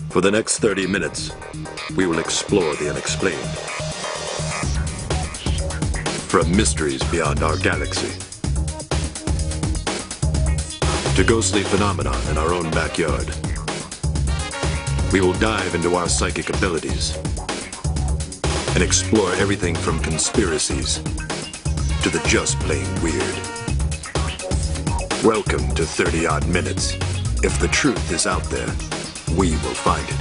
For the next 30 minutes, we will explore the unexplained. From mysteries beyond our galaxy to ghostly phenomenon in our own backyard, we will dive into our psychic abilities and explore everything from conspiracies to the just plain weird. Welcome to 30 Odd Minutes. If the truth is out there, we will find it.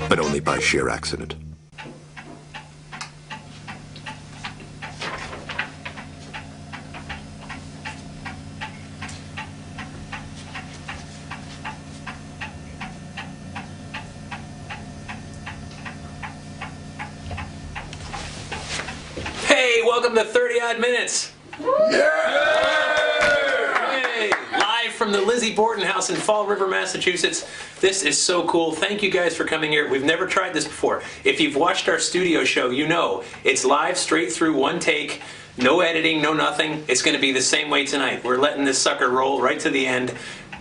But only by sheer accident. Hey, welcome to 30 Odd Minutes. Hey, live from the Lizzie Borden house in Fall River, Massachusetts. This is so cool. Thank you guys for coming here. We've never tried this before. If you've watched our studio show, you know it's live, straight through, one take, no editing, no nothing. It's going to be the same way tonight. We're letting this sucker roll right to the end.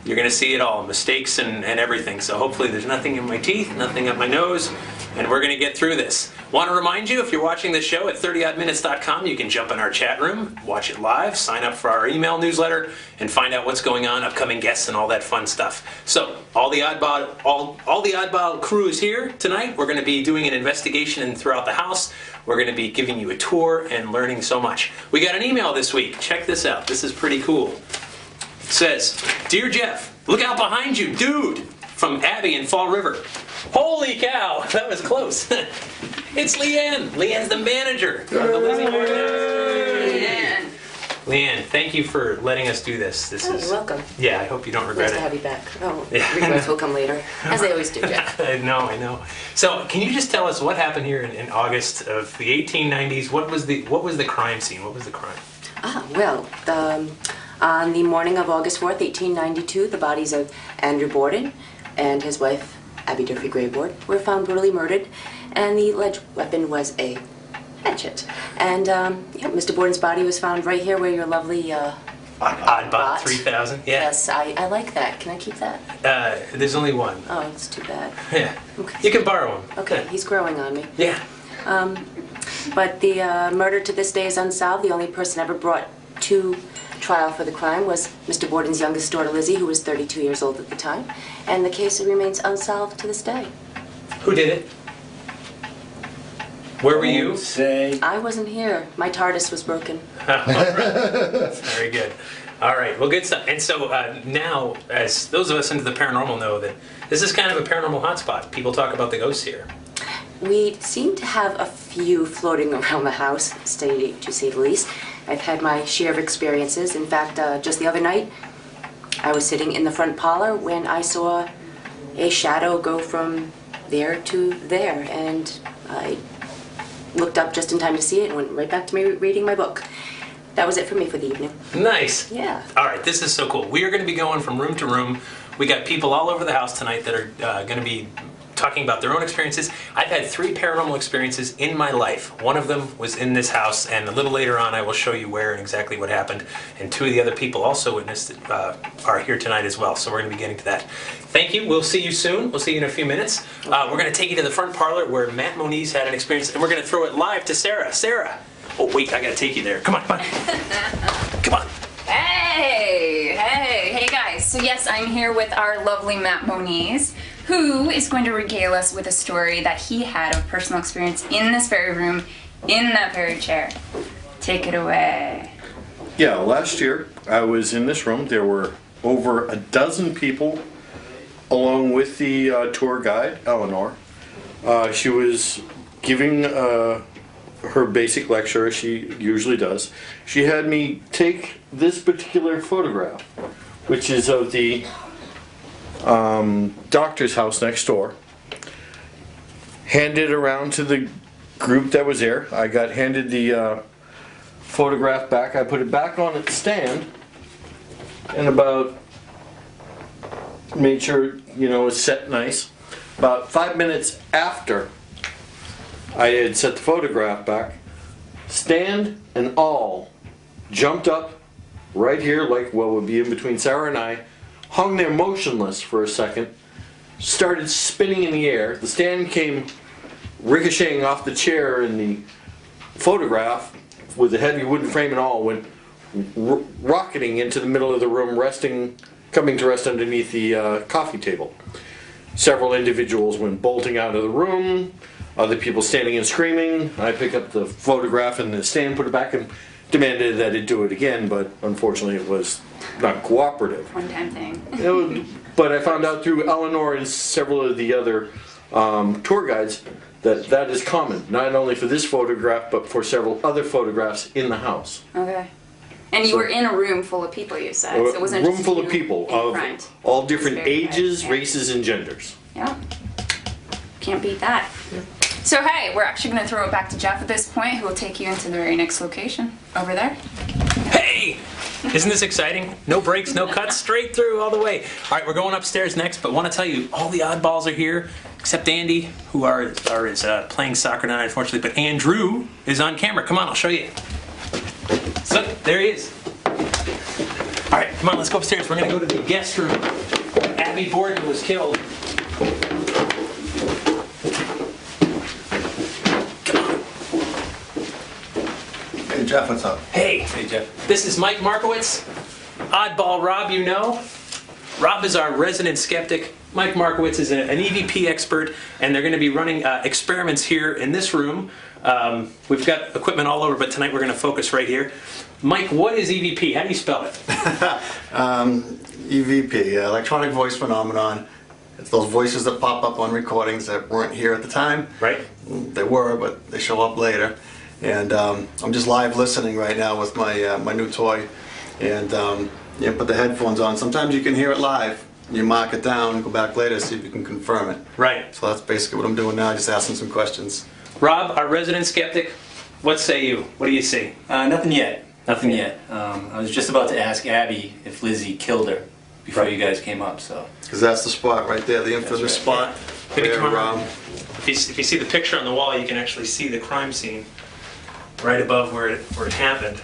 You're going to see it all, mistakes and everything. So hopefully there's nothing in my teeth, nothing up my nose, and we're going to get through this. Want to remind you, if you're watching this show at 30oddminutes.com, you can jump in our chat room, watch it live, sign up for our email newsletter, and find out what's going on, upcoming guests, and all that fun stuff. So, all the oddball crew is here tonight. We're going to be doing an investigation throughout the house. We're going to be giving you a tour and learning so much. We got an email this week. Check this out. This is pretty cool. It says, "Dear Jeff, look out behind you, dude!" From Abby in Fall River. Holy cow, that was close. It's Leanne. Leanne's the manager of the Lizzie Borden house. Leanne, thank you for letting us do this. You're welcome. Yeah, I hope you don't regret Nice it. to have you back. Oh, Yeah. regrets will come later, as they always do, Jeff. I know. So, can you just tell us what happened here in August of the 1890s? What was the crime scene? What was the crime? On the morning of August 4th, 1892, the bodies of Andrew Borden and his wife, Abby Borden, were found brutally murdered, and the alleged weapon was a hatchet. And Mr. Borden's body was found right here where your lovely Oddbot 3000. Yeah. Yes, I like that. Can I keep that? There's only one. Oh, it's too bad. Yeah. Okay. You can borrow one. Okay, he's growing on me. Yeah. But the murder to this day is unsolved. The only person ever brought to trial for the crime was Mr. Borden's youngest daughter, Lizzie, who was 32 years old at the time. And the case remains unsolved to this day. Who did it? Where were you? I wasn't here. My TARDIS was broken. Very good. All right, well, good stuff. And so now, as those of us into the paranormal know, that this is kind of a paranormal hotspot. People talk about the ghosts here. We seem to have a few floating around the house, to say the least. I've had my share of experiences. In fact, just the other night, I was sitting in the front parlor when I saw a shadow go from there to there, and I looked up just in time to see it and went right back to me reading my book. That was it for me for the evening. Nice. Yeah. All right, this is so cool. We are going to be going from room to room. We got people all over the house tonight that are going to be talking about their own experiences. I've had 3 paranormal experiences in my life. One of them was in this house, and a little later on I will show you where and exactly what happened. And 2 of the other people also witnessed it, are here tonight as well, so we're going to be getting to that. Thank you. We'll see you soon. We'll see you in a few minutes. We're going to take you to the front parlor where Matt Moniz had an experience, and we're going to throw it live to Sarah. Sarah! Oh wait, I got to take you there. Come on. Come on. Hey guys. So yes, I'm here with our lovely Matt Moniz, who is going to regale us with a story that he had of personal experience in this very room, in that very chair. Take it away. Yeah, last year I was in this room. There were over a dozen people along with the tour guide, Eleanor. She was giving her basic lecture, as she usually does. She had me take this particular photograph, which is of the doctor's house next door, hand it around to the group that was there. I got handed the photograph back. I put it back on its stand and made sure, it was set nice. About 5 minutes after I had set the photograph back, stand and all jumped up right here, like what would be in between Sarah and I, hung there motionless for a second, started spinning in the air. The stand came ricocheting off the chair in the photograph with a heavy wooden frame and all, went rocketing into the middle of the room, coming to rest underneath the coffee table. Several individuals went bolting out of the room, other people standing and screaming. I picked up the photograph and the stand, put it back, and demanded that it do it again, but unfortunately it was not cooperative. One-time thing. But I found out through Eleanor and several of the other tour guides that is common, not only for this photograph, but for several other photographs in the house. Okay. And you were in a room full of people, you said. So it wasn't a room just full you of people in of front. all different ages, yeah. races, and genders. Yeah. Can't beat that. Yeah. So hey, we're actually going to throw it back to Jeff at this point, who will take you into the very next location. Over there. Hey! Isn't this exciting? No breaks, no cuts, straight through all the way. All right, we're going upstairs next, but want to tell you, all the oddballs are here, except Andy, who is playing soccer now, unfortunately, but Andrew is on camera. Come on, I'll show you. So, there he is. All right, come on, let's go upstairs. We're going to go to the guest room. Abby Borden was killed. Hey Jeff, what's up? Hey. Hey, Jeff. This is Mike Markowitz. Oddball Rob, you know. Rob is our resident skeptic. Mike Markowitz is an EVP expert, and they're going to be running experiments here in this room. We've got equipment all over, but tonight we're going to focus right here. Mike, what is EVP? How do you spell it? EVP, electronic voice phenomenon. It's those voices that pop up on recordings that weren't here at the time. Right. They were, but they show up later. And I'm just live listening right now with my my new toy. And put the headphones on. Sometimes you can hear it live. You mark it down, go back later, see if you can confirm it. Right. So that's basically what I'm doing now, just asking some questions. Rob, our resident skeptic, what say you? What do you see? Nothing yet. Nothing yet. I was just about to ask Abby if Lizzie killed her before you guys came up. So. Because that's the spot right there, the infamous spot. Maybe Where, come on. If you see the picture on the wall, you can actually see the crime scene right above where it happened.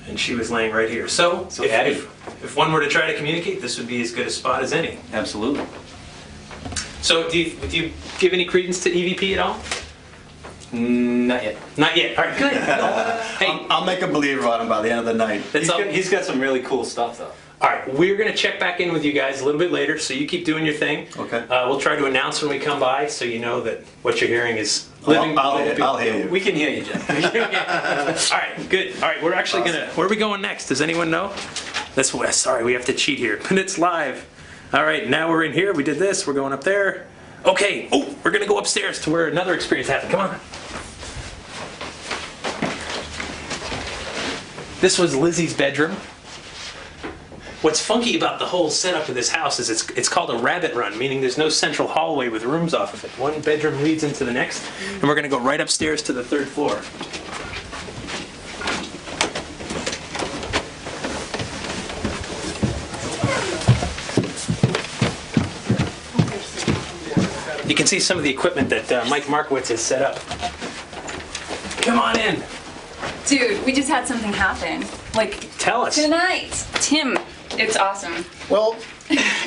And she was laying right here. So if one were to try to communicate, this would be as good a spot as any. Absolutely. So do you give any credence to EVP at all? Not yet. Not yet. All right, good. Hey, I'll make a believer on him by the end of the night. He's got some really cool stuff, though. All right, we're going to check back in with you guys a little bit later, so you keep doing your thing. Okay. We'll try to announce when we come by, so you know that what you're hearing is living. I'll hear you. We can hear you, Jeff. All right, good. All right, we're actually going to... Where are we going next? Does anyone know? That's West. Sorry, we have to cheat here. But it's live. All right, now we're in here. We did this. We're going up there. Okay. Oh, we're going to go upstairs to where another experience happened. Come on. This was Lizzie's bedroom. What's funky about the whole setup of this house is it's called a rabbit run, meaning there's no central hallway with rooms off of it. One bedroom leads into the next, and we're going to go right upstairs to the third floor. You can see some of the equipment that Mike Markowitz has set up. Come on in. Dude, we just had something happen. Like, tell us. Tonight. Tim, it's awesome. Well,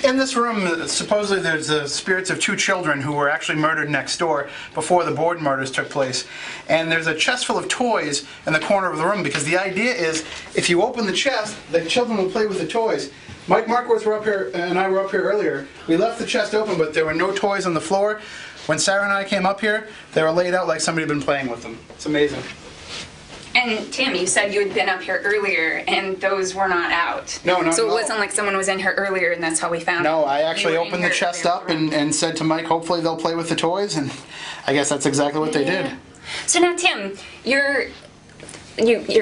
in this room, supposedly there's the spirits of two children who were actually murdered next door before the Borden murders took place. And there's a chest full of toys in the corner of the room because the idea is if you open the chest, the children will play with the toys. Mike Markowitz were up here and I were up here earlier. We left the chest open, but there were no toys on the floor. When Sarah and I came up here, they were laid out like somebody had been playing with them. It's amazing. And Tim, you said you had been up here earlier, and those were not out. No, not So at it all. wasn't like someone was in here earlier, and that's how we found it. No, I actually You were in opened the here chest earlier. up and said to Mike, hopefully they'll play with the toys, and I guess that's exactly what they did. So now, Tim, you're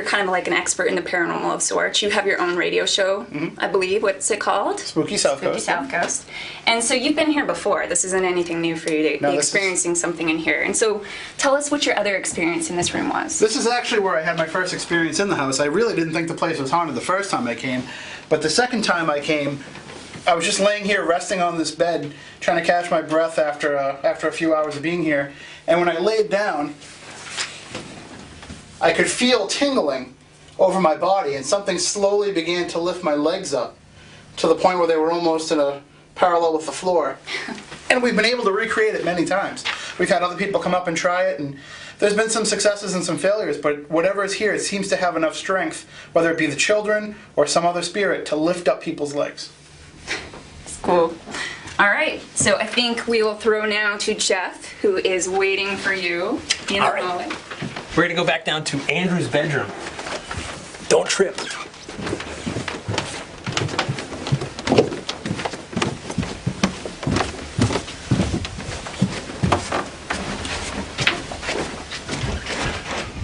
kind of like an expert in the paranormal of sorts. You have your own radio show, I believe. What's it called? Spooky South Spooky Coast. South Coast. And so you've been here before. This isn't anything new for you to No, be this is- experiencing something in here. And so tell us what your other experience in this room was. This is actually where I had my first experience in the house. I really didn't think the place was haunted the first time I came, but the second time I came, I was just laying here resting on this bed, trying to catch my breath after a few hours of being here. And when I laid down, I could feel tingling over my body, and something slowly began to lift my legs up to the point where they were almost in a parallel with the floor. And we've been able to recreate it many times. We've had other people come up and try it, and there's been some successes and some failures, but whatever is here, it seems to have enough strength, whether it be the children or some other spirit, to lift up people's legs. Cool. All right, so I think we will throw now to Jeff, who is waiting for you in the hallway. We're going to go back down to Andrew's bedroom. Don't trip.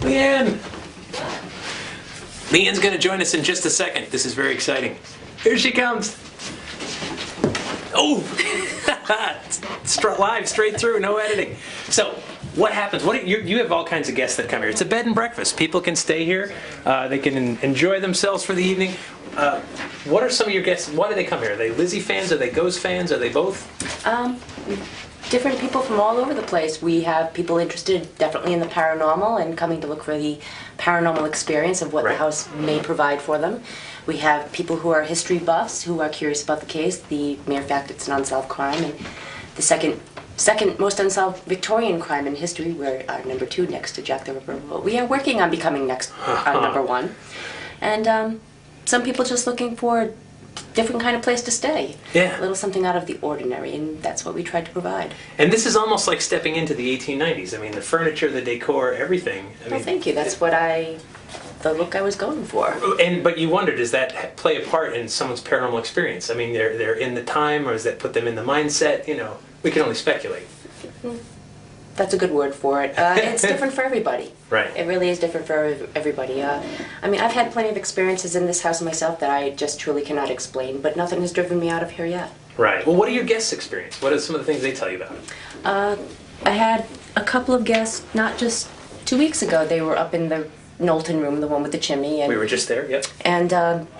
Leanne! Leanne's going to join us in just a second. This is very exciting. Here she comes. Oh! Live, straight through, no editing. So, what happens? You have all kinds of guests that come here. It's a bed and breakfast. People can stay here. They can enjoy themselves for the evening. What are some of your guests? Why do they come here? Are they Lizzie fans? Are they Ghost fans? Are they both? Different people from all over the place. We have people interested definitely in the paranormal and coming to look for the paranormal experience of what the house may provide for them. We have people who are history buffs who are curious about the case, the mere fact it's an unsolved crime, and the second most unsolved Victorian crime in history. We're number 2 next to Jack the Ripper. But we are working on becoming number 1. And some people just looking for a different kind of place to stay. Yeah. A little something out of the ordinary, and that's what we tried to provide. And this is almost like stepping into the 1890s. I mean, the furniture, the decor, everything. Well, thank you. That's the look I was going for. But you wonder, does that play a part in someone's paranormal experience? I mean, they're in the time, or does that put them in the mindset? You know, we can only speculate. That's a good word for it. It's different for everybody. Right. It really is different for everybody. I mean, I've had plenty of experiences in this house myself that I just truly cannot explain, but nothing has driven me out of here yet. Right. Well, what are your guests' experience? What are some of the things they tell you about? I had a couple of guests, not just 2 weeks ago. They were up in the Knowlton room, the one with the chimney. And we were just there, yep. And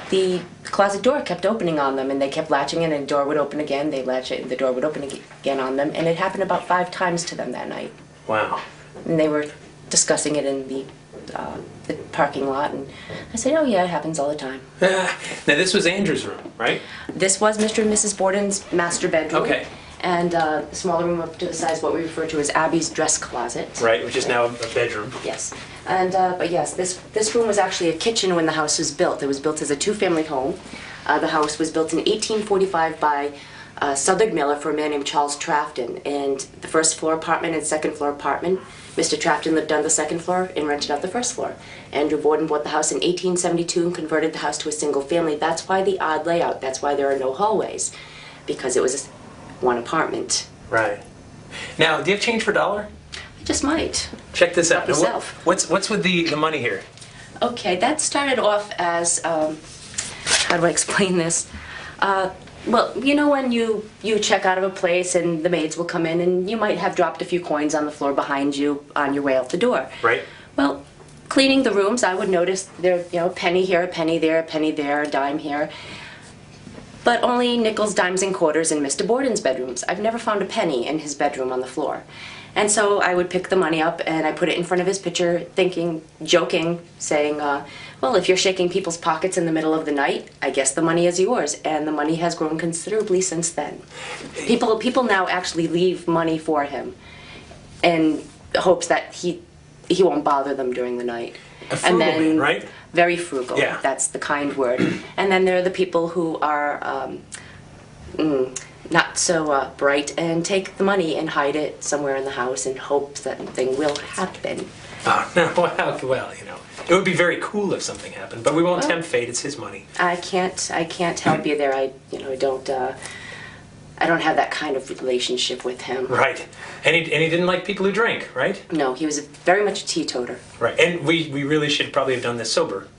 the closet door kept opening on them, and they kept latching in, and the door would open again. They'd latch it, and the door would open again on them. And it happened about 5 times to them that night. Wow. And they were discussing it in the parking lot, and I said, oh yeah, it happens all the time. Now, this was Andrew's room, right? This was Mr. and Mrs. Borden's master bedroom. Okay. And the smaller room up to the side is what we refer to as Abby's dress closet. Right, which is now a bedroom. Yes. And, but yes, this room was actually a kitchen when the house was built. It was built as a 2-family home. The house was built in 1845 by Southard Miller for a man named Charles Trafton. And the first floor apartment and second floor apartment, Mr. Trafton lived on the second floor and rented out the first floor. Andrew Borden bought the house in 1872 and converted the house to a single family. That's why the odd layout. That's why there are no hallways, because it was one apartment. Right. Now, do you have change for dollar? I just might. Check this out. Help yourself. What's with the money here? Okay, that started off as, how do I explain this? Well, you know when you check out of a place and the maids will come in and you might have dropped a few coins on the floor behind you on your way out the door. Right. Well, cleaning the rooms, I would notice there, a penny here, a penny there, a penny there, a dime here. But only nickels, dimes, and quarters in Mr. Borden's bedrooms. I've never found a penny in his bedroom on the floor. And so I would pick the money up and I put it in front of his picture, thinking, joking, saying, well, if you're shaking people's pockets in the middle of the night, I guess the money is yours. And the money has grown considerably since then. People now actually leave money for him in hopes that he won't bother them during the night. A frugal man, right? Very frugal. Yeah. That's the kind word. And then there are the people who are not so bright and take the money and hide it somewhere in the house in hopes that something will happen. Oh, no, well, it would be very cool if something happened, but we won't tempt fate. It's his money. I can't help you there. I don't have that kind of relationship with him. Right. And he didn't like people who drank, right? No, he was very much a teetotaler. Right. And we really should probably have done this sober.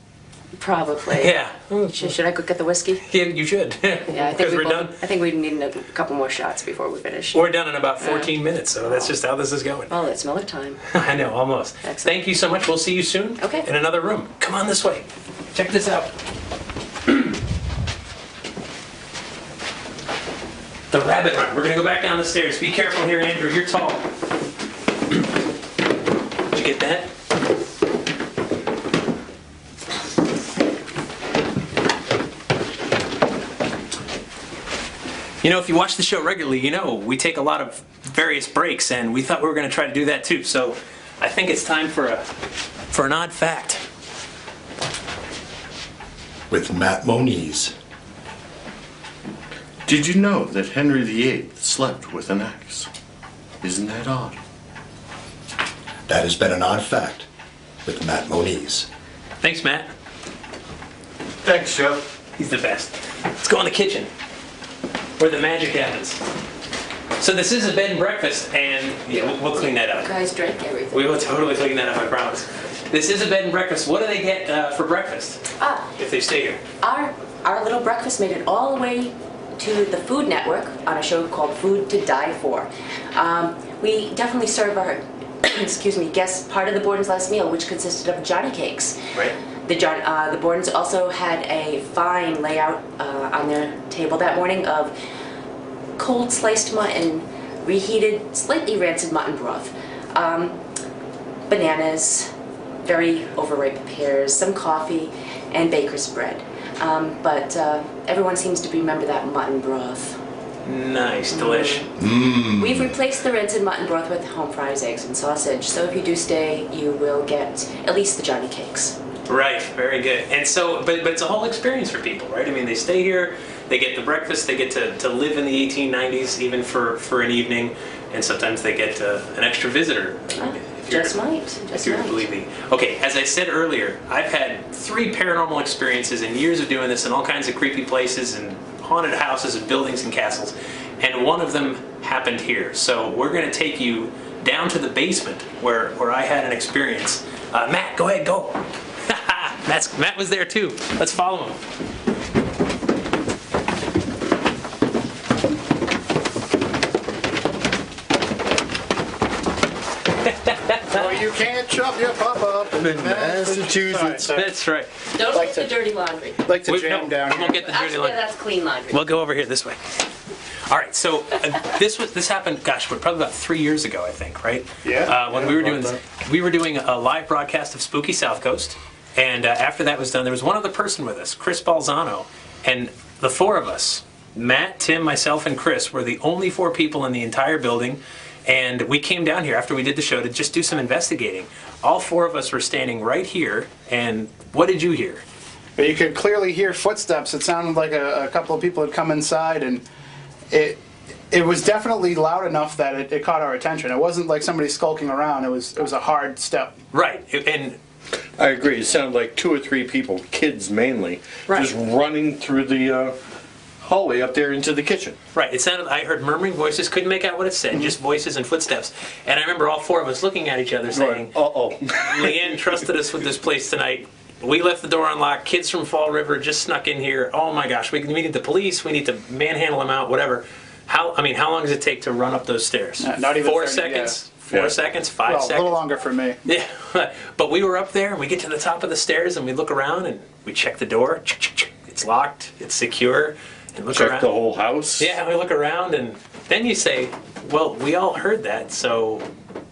Probably. Yeah. Should I go get the whiskey? Yeah, you should. Yeah, I think we need a couple more shots before we finish. We're done in about 14 minutes, so that's just how this is going. Oh, it's Miller time. I know, almost. Excellent. Thank you so much. We'll see you soon. Okay. In another room. Come on this way. Check this out. The rabbit run. We're going to go back down the stairs. Be careful here, Andrew. You're tall. Did you get that? You know, if you watch the show regularly, you know we take a lot of various breaks, and we thought we were going to try to do that too. So I think it's time for an odd fact. With Matt Moniz. Did you know that Henry VIII slept with an axe? Isn't that odd? That has been an odd fact with Matt Moniz. Thanks, Matt. Thanks, Joe. He's the best. Let's go in the kitchen, where the magic happens. So this is a bed and breakfast, and yeah, we'll clean that up. You guys drank everything. We will totally clean that up, I promise. This is a bed and breakfast. What do they get for breakfast if they stay here? Our little breakfast made it all the way to the Food Network on a show called Food to Die For. We definitely serve our guests part of the Borden's last meal, which consisted of Johnny cakes. Right. The Bordens also had a fine layout on their table that morning of cold sliced mutton, reheated, slightly rancid mutton broth, bananas, very overripe pears, some coffee, and baker's bread. But everyone seems to remember that mutton broth. Nice, delish. We've replaced the rancid mutton broth with home fries, eggs, and sausage. So if you do stay, you will get at least the Johnny cakes. Right, very good. And so, but it's a whole experience for people, right? I mean, they stay here, they get the breakfast, they get to live in the 1890s even for an evening, and sometimes they get an extra visitor. Just might. Believe me. Okay, as I said earlier, I've had 3 paranormal experiences in years of doing this in all kinds of creepy places and haunted houses and buildings and castles, and one of them happened here. So we're going to take you down to the basement where I had an experience. Matt, go ahead, go. Matt was there too. Let's follow him. Oh, you can't chop your pop up in Massachusetts. That's right. Don't get the dirty laundry. Like to jam down We won't get the dirty Actually, laundry. that's clean laundry. We'll go over here this way. All right, so this happened. Gosh, probably about 3 years ago, I think, right? Yeah. When we were doing a live broadcast of Spooky South Coast, and after that was done, there was one other person with us, Chris Balzano, and the 4 of us, Matt, Tim, myself, and Chris, were the only 4 people in the entire building. And we came down here after we did the show to just do some investigating. All 4 of us were standing right here, and what did you hear? But you could clearly hear footsteps. It sounded like a couple of people had come inside, and it was definitely loud enough that it caught our attention. It wasn't like somebody skulking around. It was a hard step. Right, and I agree. It sounded like 2 or 3 people, kids mainly, Right. just running through the hallway up there into the kitchen. right, it sounded. I heard murmuring voices. Couldn't make out what it said. Just voices and footsteps. And I remember all 4 of us looking at each other, saying, Uh-oh. "Leanne trusted us with this place tonight. We left the door unlocked. Kids from Fall River just snuck in here. Oh my gosh, we need the police. We need to manhandle them out. Whatever." How long does it take to run up those stairs? Not even 4 30, seconds. yeah. 4 seconds. 5 Well, a seconds. little longer for me. Yeah, but we were up there, and we get to the top of the stairs, and we look around, and we check the door. It's locked. It's secure. And look Check around. the whole house. Yeah, and we look around, and then you say, well, we all heard that, so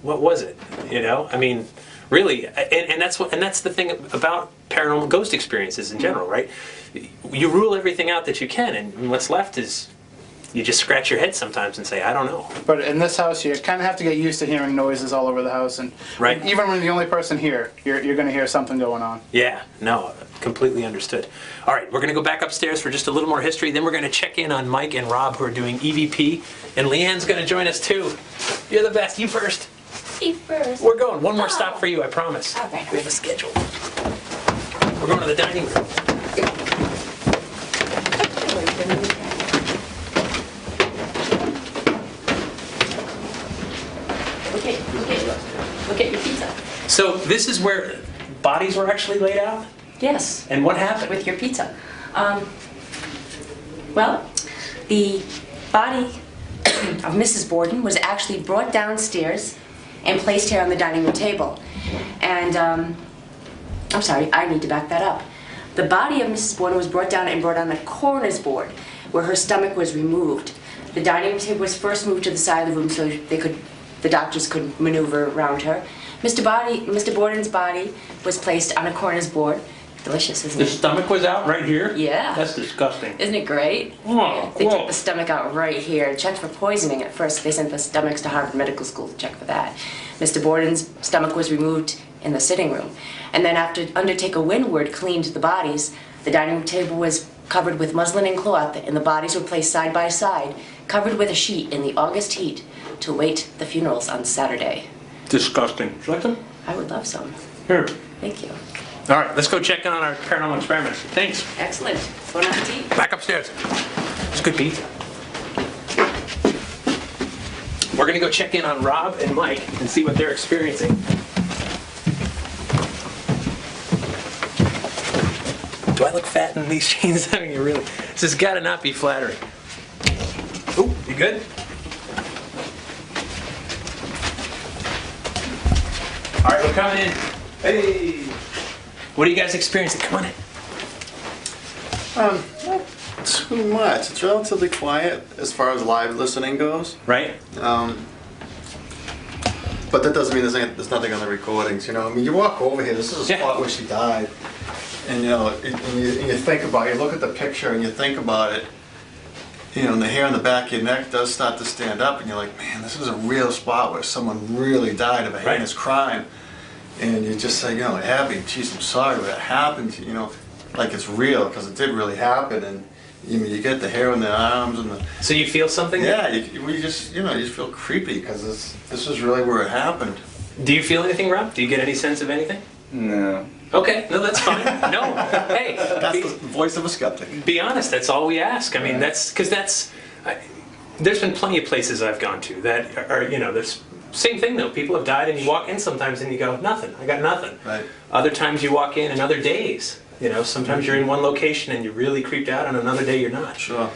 what was it? You know, I mean, really, and that's the thing about paranormal ghost experiences in general, right? You rule everything out that you can, and what's left is you just scratch your head sometimes and say, I don't know. But in this house, you kind of have to get used to hearing noises all over the house, and Right. even when you're the only person here, you're going to hear something going on. Yeah, no, completely understood. All right, we're going to go back upstairs for just a little more history. Then we're going to check in on Mike and Rob, who are doing EVP. And Leanne's going to join us, too. You're the best. You first. Eat first. We're going. One more stop for you, I promise. All right. We have a schedule. We're going to the dining room. Look at your pizza. So this is where bodies were actually laid out? Yes. And what happened? With your pizza. Well, the body of Mrs. Borden was actually brought downstairs and placed here on the dining room table. And, I'm sorry, I need to back that up. The body of Mrs. Borden was brought down and brought on the coroner's board, where her stomach was removed. The dining room table was first moved to the side of the room so the doctors could maneuver around her. Mr. Borden's body was placed on a coroner's board, Delicious, isn't The it? stomach was out right here? Yeah. That's disgusting. Isn't it great? Whoa, They whoa. took the stomach out right here. Checked for poisoning at first. They sent the stomachs to Harvard Medical School to check for that. Mr. Borden's stomach was removed in the sitting room. And then after Undertaker Winward cleaned the bodies, the dining room table was covered with muslin and cloth, and the bodies were placed side by side, covered with a sheet in the August heat to await the funerals on Saturday. Disgusting. Would you like them? I would love some. Here. Thank you. All right, let's go check in on our paranormal experiments. Thanks. Excellent. Bon appetit. Back upstairs. It's good pizza. We're gonna go check in on Rob and Mike and see what they're experiencing. Do I look fat in these jeans? I mean, you really, this has gotta not be flattering. Oh, you good? All right, we're coming in. Hey. What are you guys experiencing? Come on in. Not too much. It's relatively quiet as far as live listening goes. Right? But that doesn't mean there's nothing on the recordings. You know, I mean, you walk over here. This is a Yeah. spot where she died, and you know, and you think about it. You look at the picture and you think about it. You know, and the hair on the back of your neck does start to stand up, and you're like, man, this is a real spot where someone really died of a heinous crime. And you just say, you know, Abby, geez, I'm sorry that happened. You know, like it's real because it did really happen, and you get the hair on the arms and the. So you feel something? Yeah, you just feel creepy because this is really where it happened. Do you feel anything, Rob? Do you get any sense of anything? No. Okay, no, that's fine. No, hey, That's the voice of a skeptic. be honest. That's all we ask. I mean, there's been plenty of places I've gone to that are, you know, there's same thing though. People have died, and you walk in sometimes and you go, nothing. I got nothing. Right. Other times you walk in, and other days, you know, sometimes you're in one location and you're really creeped out, and another day you're not. Sure.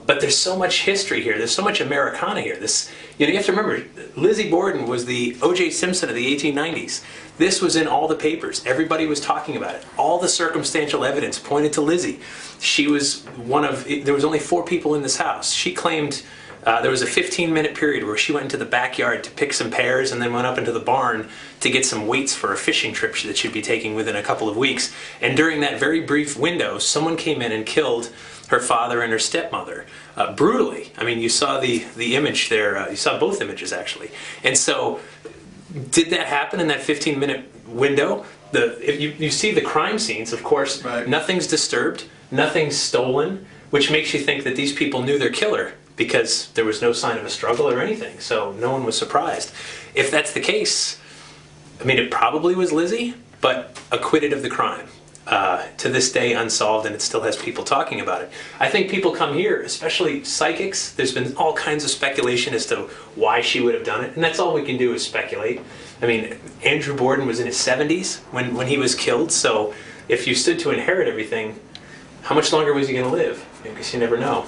But there's so much history here. There's so much Americana here. This, you know, you have to remember, Lizzie Borden was the O.J. Simpson of the 1890s. This was in all the papers. Everybody was talking about it. All the circumstantial evidence pointed to Lizzie. She was there was only 4 people in this house. She claimed there was a 15-minute period where she went into the backyard to pick some pears and then went up into the barn to get some weights for a fishing trip that she'd be taking within a couple of weeks. And during that very brief window, someone came in and killed her father and her stepmother brutally. I mean, you saw the image there. You saw both images, actually. And so, did that happen in that 15-minute window? If you see the crime scenes, of course, Right. Nothing's disturbed, nothing's stolen, which makes you think that these people knew their killer, because there was no sign of a struggle or anything, so no one was surprised. If that's the case, I mean, it probably was Lizzie, but acquitted of the crime. To this day, unsolved, and it still has people talking about it. I think people come here, especially psychics. There's been all kinds of speculation as to why she would have done it, and that's all we can do is speculate. I mean, Andrew Borden was in his 70s when he was killed, so if you stood to inherit everything, how much longer was he going to live? Because you never know.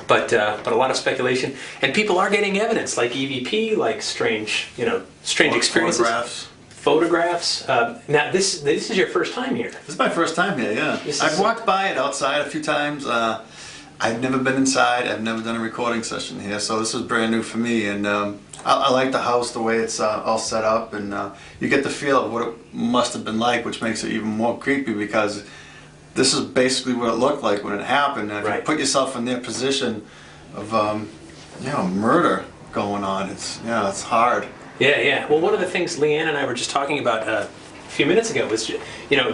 But a lot of speculation, and people are getting evidence, like EVP, like strange experiences, photographs. Now, this is your first time here. This is my first time here. Yeah, I've walked by it outside a few times. I've never been inside. I've never done a recording session here, so this is brand new for me. And I like the house, the way it's all set up, and you get the feel of what it must have been like, which makes it even more creepy because this is basically what it looked like when it happened. And if you put yourself in their position of, murder going on, it's hard. Yeah. Well, one of the things Leanne and I were just talking about a few minutes ago was,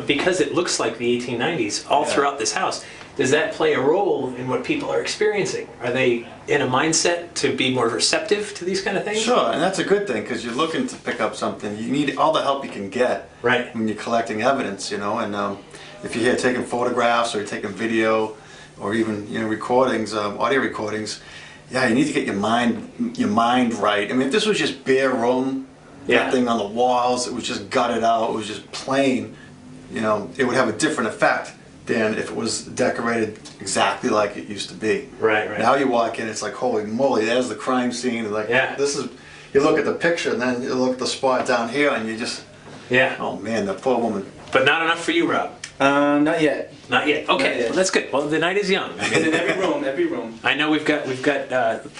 because it looks like the 1890s all throughout this house, does that play a role in what people are experiencing? Are they in a mindset to be more receptive to these kind of things? Sure, and that's a good thing because you're looking to pick up something. You need all the help you can get when you're collecting evidence, and if you're here taking photographs or you're taking video or even recordings, audio recordings, you need to get your mind right. I mean, if this was just bare room, nothing on the walls, it was just gutted out, it was just plain, it would have a different effect than if it was decorated exactly like it used to be. Right. Now you walk in, it's like, holy moly, there's the crime scene. And this is. You look at the picture, and then you look at the spot down here, and you just. Oh man, that poor woman. But not enough for you, Rob. Not yet. Not yet. Okay, Not yet. Well, that's good. Well, the night is young. In every room. I know we've got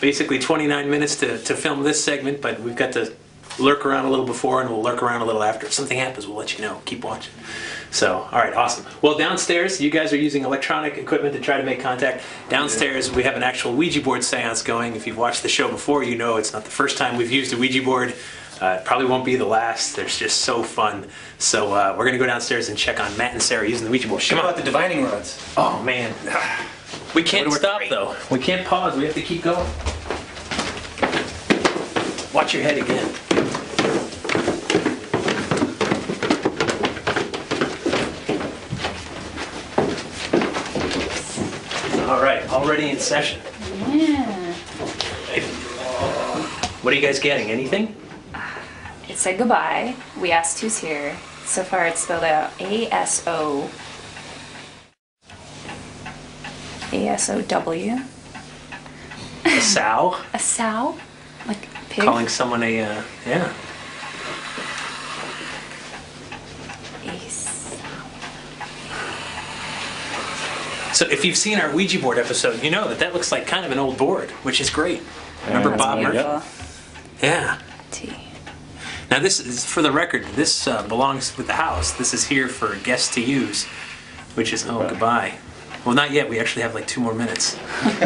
basically 29 minutes to film this segment, but we've got to lurk around a little before and we'll lurk around a little after. If something happens, we'll let you know. Keep watching. So, all right, awesome. Well, downstairs, you guys are using electronic equipment to try to make contact. Downstairs, we have an actual Ouija board seance going. If you've watched the show before, you know it's not the first time we've used a Ouija board. It probably won't be the last. They're just so fun. So we're going to go downstairs and check on Matt and Sarah using the Ouija board. Come about the divining rods. Oh, man. We can't stop, though. We can't pause. We have to keep going. Watch your head again. All right, already in session. Yeah. What are you guys getting? Anything? It said goodbye. We asked who's here. So far it's spelled out A-S-O. A-S-O-W. A sow? A sow? Like a pig? Calling someone a, yeah. So if you've seen our Ouija board episode, you know that that looks like kind of an old board, which is great. Remember That's Bob Murphy? beautiful. Yeah. T. Now this is, for the record, this belongs with the house. This is here for guests to use, which is, oh, goodbye. Well, not yet. We actually have like 2 more minutes.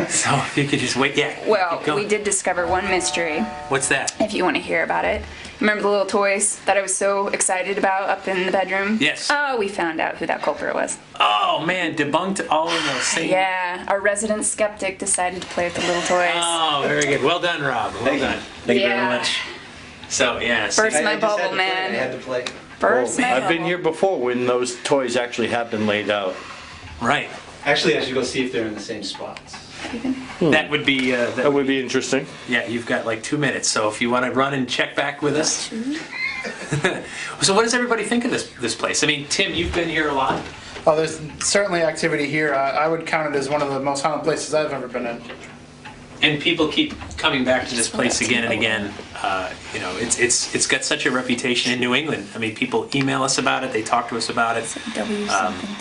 So if you could just wait, yeah. Well, keep going. we did discover one mystery, What's that? if you want to hear about it. Remember the little toys that I was so excited about up in the bedroom? Yes. Oh, we found out who that culprit was. Oh man, debunked all in the same. Yeah, our resident skeptic decided to play with the little toys. Oh, very good. Well done, Rob. Well done. Thank you Yeah. very much. So yeah. Burst my I just had bubble, to play it. I man. had to play. Burst my I've been bubble. here before when those toys actually have been laid out. Right. Actually, I should go see if they're in the same spots. That would be. That would be interesting. Yeah, you've got like 2 minutes. So if you want to run and check back with us. So what does everybody think of this place? I mean, Tim, you've been here a lot. Oh, there's certainly activity here. I would count it as one of the most haunted places I've ever been in. And people keep coming back to this place again and again. You know, it's got such a reputation in New England. I mean, people email us about it. They talk to us about it.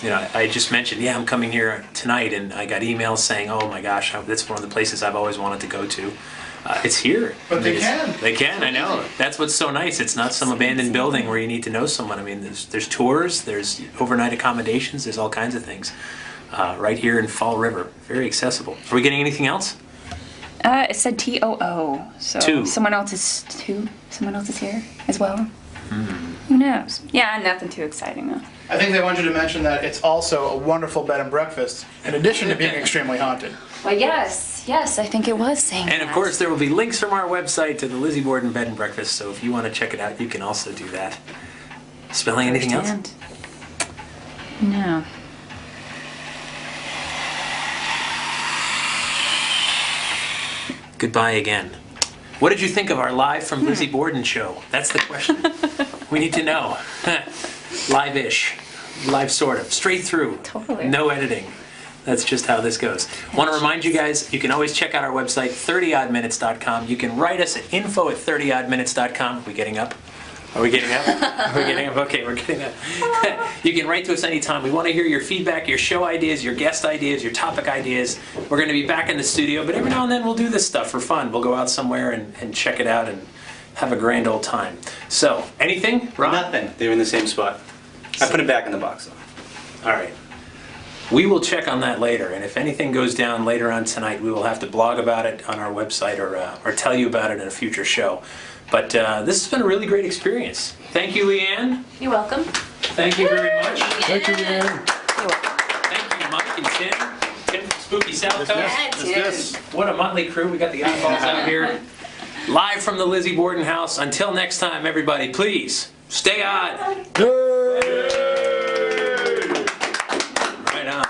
You know, I just mentioned, yeah, I'm coming here tonight, and I got emails saying, oh my gosh, that's one of the places I've always wanted to go to. It's here. But I mean, they can. They can. I know. That's what's so nice. It's not some abandoned building where you need to know someone. I mean, there's tours, there's overnight accommodations, there's all kinds of things. Right here in Fall River, very accessible. Are we getting anything else? It said T-O-O, so Two. someone else is here as well. Who knows? Yeah, nothing too exciting though. I think they want you to mention that it's also a wonderful bed and breakfast, in addition to being extremely haunted. Well, yes, I think it was saying And of that. course, there will be links from our website to the Lizzie Borden Bed and Breakfast, so if you want to check it out, you can also do that. Spelling anything else? Firsthand. No. Goodbye again. What did you think of our Live from Lizzie Borden show? That's the question. We need to know. Live-ish. Live sort of. Straight through. Totally. No editing. That's just how this goes. Want to remind you guys, you can always check out our website, 30oddminutes.com. You can write us at info@30oddminutes.com. Are we getting up? Are we getting up? Are we getting up? Okay, we're getting up. You can write to us anytime. We want to hear your feedback, your show ideas, your guest ideas, your topic ideas. We're going to be back in the studio, but every now and then we'll do this stuff for fun. We'll go out somewhere and check it out and have a grand old time. So, anything, Rob? Nothing. They're in the same spot. I put it back in the box though. All right. We will check on that later, and if anything goes down later on tonight, we will have to blog about it on our website or tell you about it in a future show. But this has been a really great experience. Thank you, Leanne. You're welcome. Thank you very much. Thank you, Leanne. You're welcome. Thank you, Mike and Tim. Tim from Spooky South Coast. Yes. What a motley crew. We got the eyeballs out here. Live from the Lizzie Borden house. Until next time, everybody, please stay odd. Right on.